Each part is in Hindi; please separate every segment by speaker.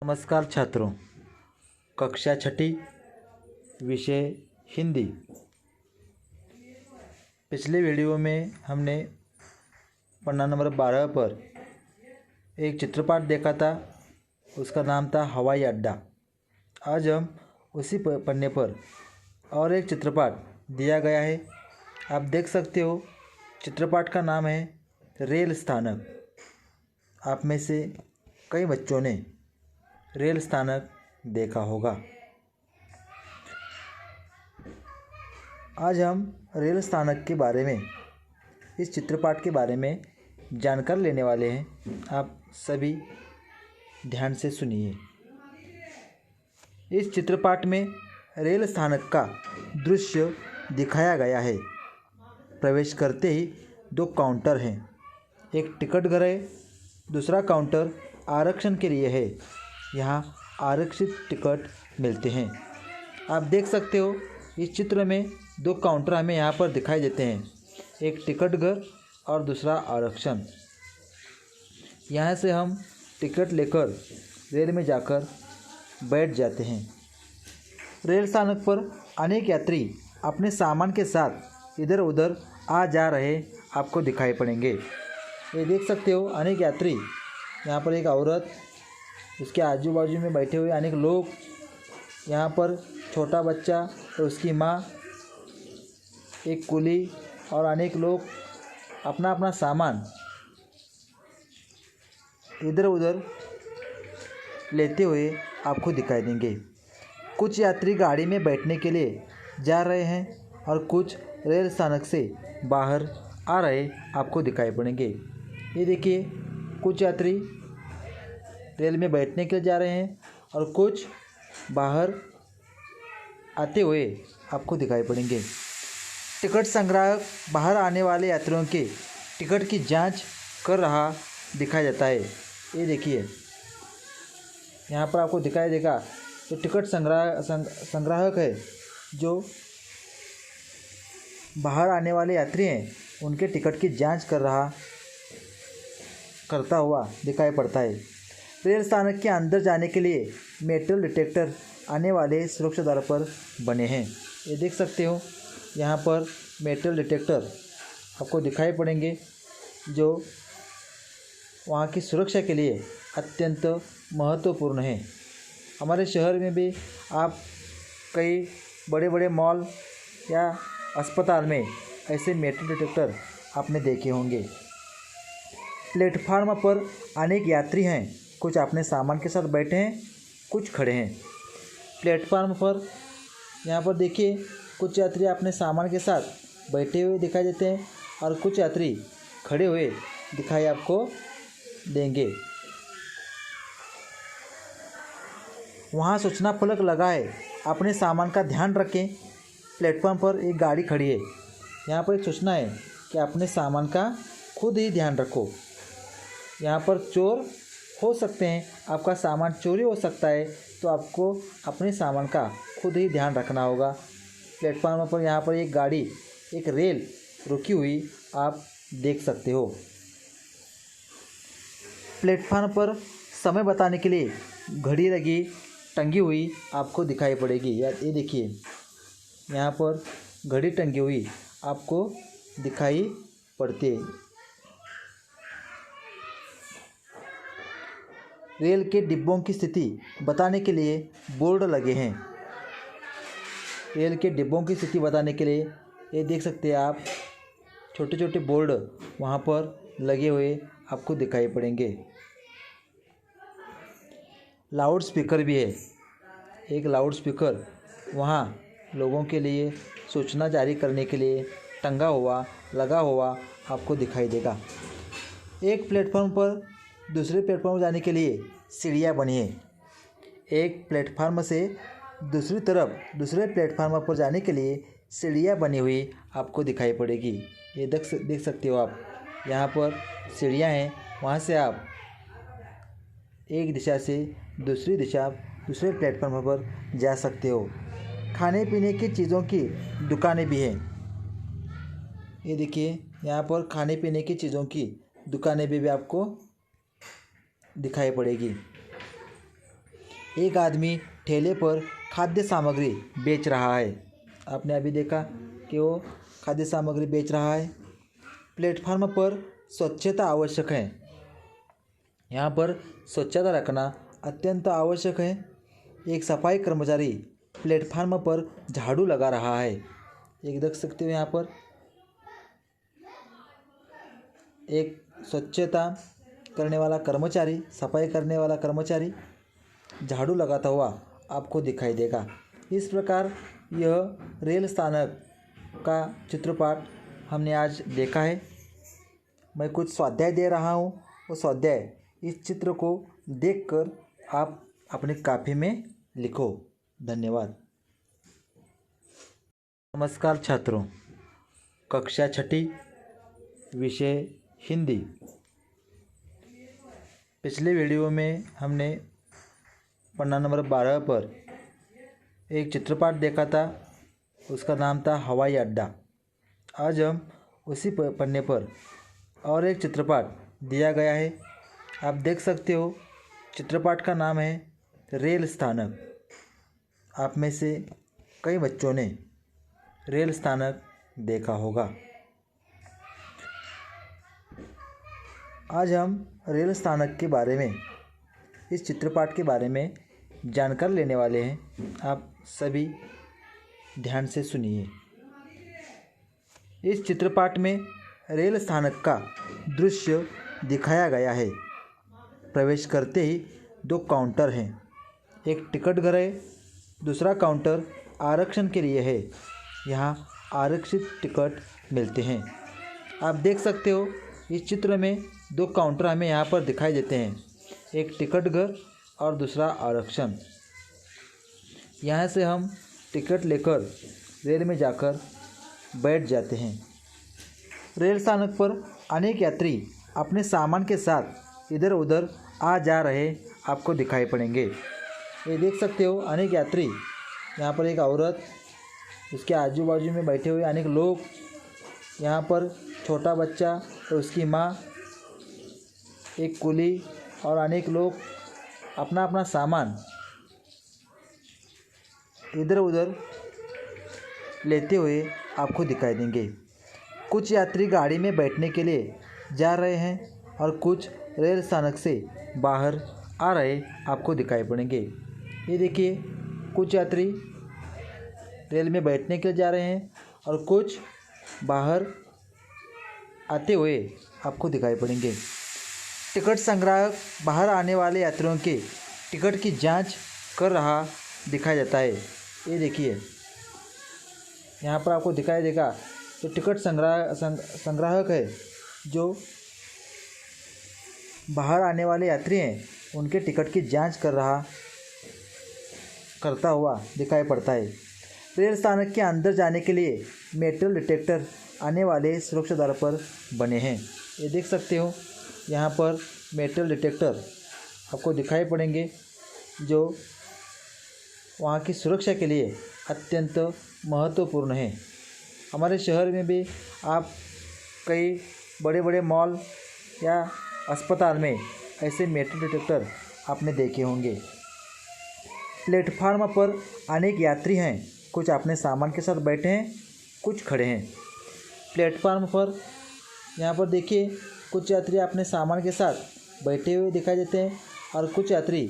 Speaker 1: नमस्कार छात्रों, कक्षा छठी, विषय हिंदी। पिछले वीडियो में हमने पन्ना नंबर 12 पर एक चित्रपाठ देखा था, उसका नाम था हवाई अड्डा। आज हम उसी पन्ने पर और एक चित्रपाठ दिया गया है। आप देख सकते हो, चित्रपाठ का नाम है रेल स्थानक। आप में से कई बच्चों ने रेल स्थानक देखा होगा। आज हम रेल स्थानक के बारे में, इस चित्रपाठ के बारे में जानकारी लेने वाले हैं। आप सभी ध्यान से सुनिए। इस चित्रपाठ में रेल स्थानक का दृश्य दिखाया गया है। प्रवेश करते ही दो काउंटर हैं। एक टिकट घर है, दूसरा काउंटर आरक्षण के लिए है। यहाँ आरक्षित टिकट मिलते हैं। आप देख सकते हो, इस चित्र में दो काउंटर हमें यहाँ पर दिखाई देते हैं। एक टिकट घर और दूसरा आरक्षण। यहाँ से हम टिकट लेकर रेल में जाकर बैठ जाते हैं। रेल स्थानक पर अनेक यात्री अपने सामान के साथ इधर उधर आ जा रहे आपको दिखाई पड़ेंगे। ये देख सकते हो, अनेक यात्री, यहाँ पर एक औरत, उसके आजू बाजू में बैठे हुए अनेक लोग, यहाँ पर छोटा बच्चा और उसकी माँ, एक कुली और अनेक लोग अपना अपना सामान इधर उधर लेते हुए आपको दिखाई देंगे। कुछ यात्री गाड़ी में बैठने के लिए जा रहे हैं और कुछ रेल स्थानक से बाहर आ रहे आपको दिखाई पड़ेंगे। ये देखिए, कुछ यात्री रेल में बैठने के लिए जा रहे हैं और कुछ बाहर आते हुए आपको दिखाई पड़ेंगे। टिकट संग्राहक बाहर आने वाले यात्रियों के टिकट की जांच कर रहा दिखाई देता है। ये देखिए, यहाँ पर आपको दिखाई देगा तो टिकट संग्राहक है, जो बाहर आने वाले यात्री हैं उनके टिकट की जांच करता हुआ दिखाई पड़ता है। रेल स्थानक के अंदर जाने के लिए मेटल डिटेक्टर आने वाले सुरक्षा द्वार पर बने हैं। ये देख सकते हो, यहाँ पर मेटल डिटेक्टर आपको दिखाई पड़ेंगे, जो वहाँ की सुरक्षा के लिए अत्यंत महत्वपूर्ण है। हमारे शहर में भी आप कई बड़े बड़े मॉल या अस्पताल में ऐसे मेटल डिटेक्टर आपने देखे होंगे। प्लेटफार्म पर अनेक यात्री हैं, कुछ अपने सामान के साथ बैठे हैं, कुछ खड़े हैं। प्लेटफार्म पर यहाँ पर देखिए, कुछ यात्री अपने सामान के साथ बैठे हुए दिखाई देते हैं और कुछ यात्री खड़े हुए दिखाई आपको देंगे। वहाँ सूचना फलक लगा है, अपने सामान का ध्यान रखें। प्लेटफार्म पर एक गाड़ी खड़ी है, यहाँ पर एक सूचना है कि अपने सामान का खुद ही ध्यान रखो। यहाँ पर चोर हो सकते हैं, आपका सामान चोरी हो सकता है, तो आपको अपने सामान का खुद ही ध्यान रखना होगा। प्लेटफार्म पर यहाँ पर एक गाड़ी, एक रेल रुकी हुई आप देख सकते हो। प्लेटफार्म पर समय बताने के लिए घड़ी लगी टंगी हुई आपको दिखाई पड़ेगी। यार ये देखिए, यहाँ पर घड़ी टंगी हुई आपको दिखाई पड़ती है। रेल के डिब्बों की स्थिति बताने के लिए बोर्ड लगे हैं। रेल के डिब्बों की स्थिति बताने के लिए ये देख सकते हैं आप, छोटे छोटे बोर्ड वहाँ पर लगे हुए आपको दिखाई पड़ेंगे। लाउड स्पीकर भी है, एक लाउड स्पीकर वहाँ लोगों के लिए सूचना जारी करने के लिए लगा हुआ आपको दिखाई देगा। एक प्लेटफॉर्म पर दूसरे प्लेटफॉर्म जाने के लिए सीढ़ियाँ बनी है। एक प्लेटफार्म से दूसरी तरफ दूसरे प्लेटफार्म पर जाने के लिए सीढ़ियाँ बनी हुई आपको दिखाई पड़ेगी। ये देख सकते हो आप, यहाँ पर सीढ़ियाँ हैं, वहाँ से आप एक दिशा से दूसरे प्लेटफार्म पर जा सकते हो। खाने पीने की चीज़ों की दुकानें भी हैं। ये देखिए, यहाँ पर खाने पीने की चीज़ों की दुकानें भी आपको दिखाई पड़ेगी। एक आदमी ठेले पर खाद्य सामग्री बेच रहा है। आपने अभी देखा कि वो खाद्य सामग्री बेच रहा है। प्लेटफार्म पर स्वच्छता आवश्यक है। यहाँ पर स्वच्छता रखना अत्यंत आवश्यक है। एक सफाई कर्मचारी प्लेटफार्म पर झाड़ू लगा रहा है। एक देख सकते हो यहाँ पर एक स्वच्छता करने वाला कर्मचारी, सफाई करने वाला कर्मचारी झाड़ू लगाता हुआ आपको दिखाई देगा। इस प्रकार यह रेल स्थानक का चित्रपाट हमने आज देखा है। मैं कुछ स्वाध्याय दे रहा हूँ, वो स्वाध्याय इस चित्र को देखकर आप अपनी कॉपी में लिखो। धन्यवाद। नमस्कार छात्रों, कक्षा छठी, विषय हिंदी। पिछले वीडियो में हमने पन्ना नंबर 12 पर एक चित्रपाट देखा था, उसका नाम था हवाई अड्डा। आज हम उसी पन्ने पर और एक चित्रपाट दिया गया है। आप देख सकते हो चित्रपाट का नाम है रेल स्थानक। आप में से कई बच्चों ने रेल स्थानक देखा होगा। आज हम रेल स्थानक के बारे में, इस चित्रपाट के बारे में जानकारी लेने वाले हैं। आप सभी ध्यान से सुनिए। इस चित्रपाट में रेल स्थानक का दृश्य दिखाया गया है। प्रवेश करते ही दो काउंटर हैं। एक टिकट घर है, दूसरा काउंटर आरक्षण के लिए है। यहाँ आरक्षित टिकट मिलते हैं। आप देख सकते हो इस चित्र में दो काउंटर हमें यहाँ पर दिखाई देते हैं। एक टिकट घर और दूसरा आरक्षण। यहाँ से हम टिकट लेकर रेल में जाकर बैठ जाते हैं। रेल स्थानक पर अनेक यात्री अपने सामान के साथ इधर उधर आ जा रहे आपको दिखाई पड़ेंगे। ये देख सकते हो अनेक यात्री, यहाँ पर एक औरत, उसके आजू बाजू में बैठे हुए अनेक लोग, यहाँ पर छोटा बच्चा और उसकी माँ, एक कुली और अनेक लोग अपना अपना सामान इधर उधर लेते हुए आपको दिखाई देंगे। कुछ यात्री गाड़ी में बैठने के लिए जा रहे हैं और कुछ रेल स्थानक से बाहर आ रहे आपको दिखाई पड़ेंगे। ये देखिए कुछ यात्री रेल में बैठने के लिए जा रहे हैं और कुछ बाहर आते हुए आपको दिखाई पड़ेंगे। टिकट संग्राहक बाहर आने वाले यात्रियों के टिकट की जांच कर रहा दिखाई देता है। ये देखिए यहाँ पर आपको दिखाई देगा तो टिकट संग्राहक है जो बाहर आने वाले यात्री हैं उनके टिकट की जांच करता हुआ दिखाई पड़ता है। रेल स्थानक के अंदर जाने के लिए मेटल डिटेक्टर आने वाले सुरक्षा द्वार पर बने हैं। ये देख सकते हो यहाँ पर मेटल डिटेक्टर आपको दिखाई पड़ेंगे जो वहाँ की सुरक्षा के लिए अत्यंत महत्वपूर्ण है। हमारे शहर में भी आप कई बड़े बड़े मॉल या अस्पताल में ऐसे मेटल डिटेक्टर आपने देखे होंगे। प्लेटफार्म पर अनेक यात्री हैं, कुछ अपने सामान के साथ बैठे हैं, कुछ खड़े हैं। प्लेटफार्म पर यहाँ पर देखिए कुछ यात्री अपने सामान के साथ बैठे हुए दिखाई देते हैं और कुछ यात्री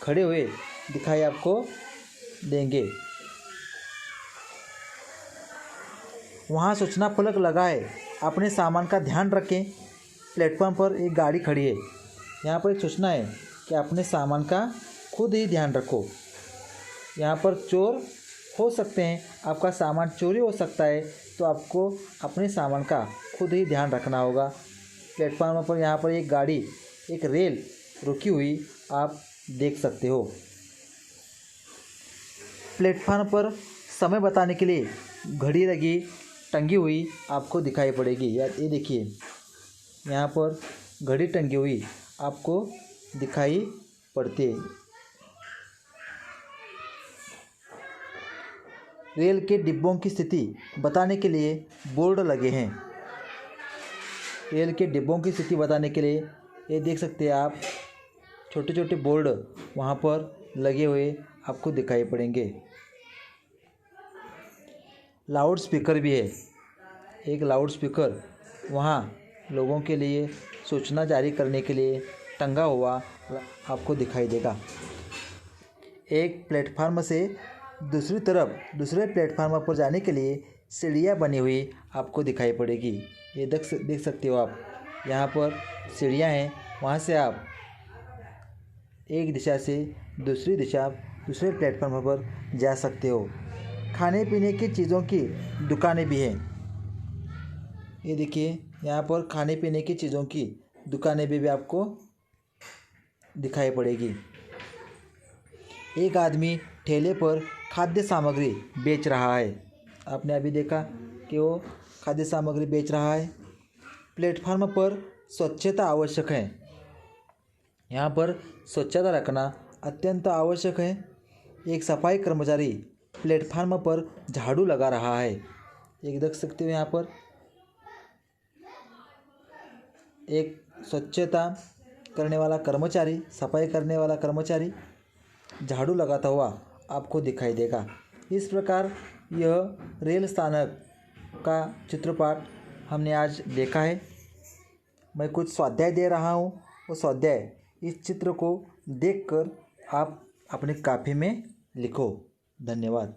Speaker 1: खड़े हुए दिखाई आपको देंगे। वहाँ सूचना फलक लगा है, अपने सामान का ध्यान रखें। प्लेटफॉर्म पर एक गाड़ी खड़ी है, यहाँ पर एक सूचना है कि अपने सामान का खुद ही ध्यान रखो। यहाँ पर चोर हो सकते हैं, आपका सामान चोरी हो सकता है, तो आपको अपने सामान का खुद ही ध्यान रखना होगा। प्लेटफॉर्म पर यहाँ पर एक गाड़ी, एक रेल रुकी हुई आप देख सकते हो। प्लेटफॉर्म पर समय बताने के लिए घड़ी लगी टंगी हुई आपको दिखाई पड़ेगी। ये देखिए यहाँ पर घड़ी टंगी हुई आपको दिखाई पड़ती है। रेल के डिब्बों की स्थिति बताने के लिए बोर्ड लगे हैं। रेल के डिब्बों की स्थिति बताने के लिए ये देख सकते हैं आप, छोटे छोटे बोर्ड वहाँ पर लगे हुए आपको दिखाई पड़ेंगे। लाउड स्पीकर भी है। एक लाउड स्पीकर वहाँ लोगों के लिए सूचना जारी करने के लिए टंगा हुआ आपको दिखाई देगा। एक प्लेटफार्म से दूसरे प्लेटफार्म पर जाने के लिए सीढ़ियाँ बनी हुई आपको दिखाई पड़ेगी। ये देख सकते हो आप, यहाँ पर सीढ़ियाँ हैं, वहाँ से आप एक दिशा से दूसरे प्लेटफार्म पर जा सकते हो। खाने पीने की चीज़ों की दुकानें भी हैं। ये देखिए, यहाँ पर खाने पीने की चीज़ों की दुकानें भी आपको दिखाई पड़ेगी। एक आदमी ठेले पर खाद्य सामग्री बेच रहा है। आपने अभी देखा कि वो खाद्य सामग्री बेच रहा है। प्लेटफार्म पर स्वच्छता आवश्यक है। यहाँ पर स्वच्छता रखना अत्यंत आवश्यक है। एक सफाई कर्मचारी प्लेटफार्म पर झाड़ू लगा रहा है। एक देख सकते हो, यहाँ पर एक स्वच्छता करने वाला कर्मचारी, सफाई करने वाला कर्मचारी झाड़ू लगाता हुआ आपको दिखाई देगा। इस प्रकार यह रेल स्थानक का चित्रपट हमने आज देखा है। मैं कुछ स्वाध्याय दे रहा हूँ। वो स्वाध्याय इस चित्र को देखकर आप अपने कापी में लिखो। धन्यवाद।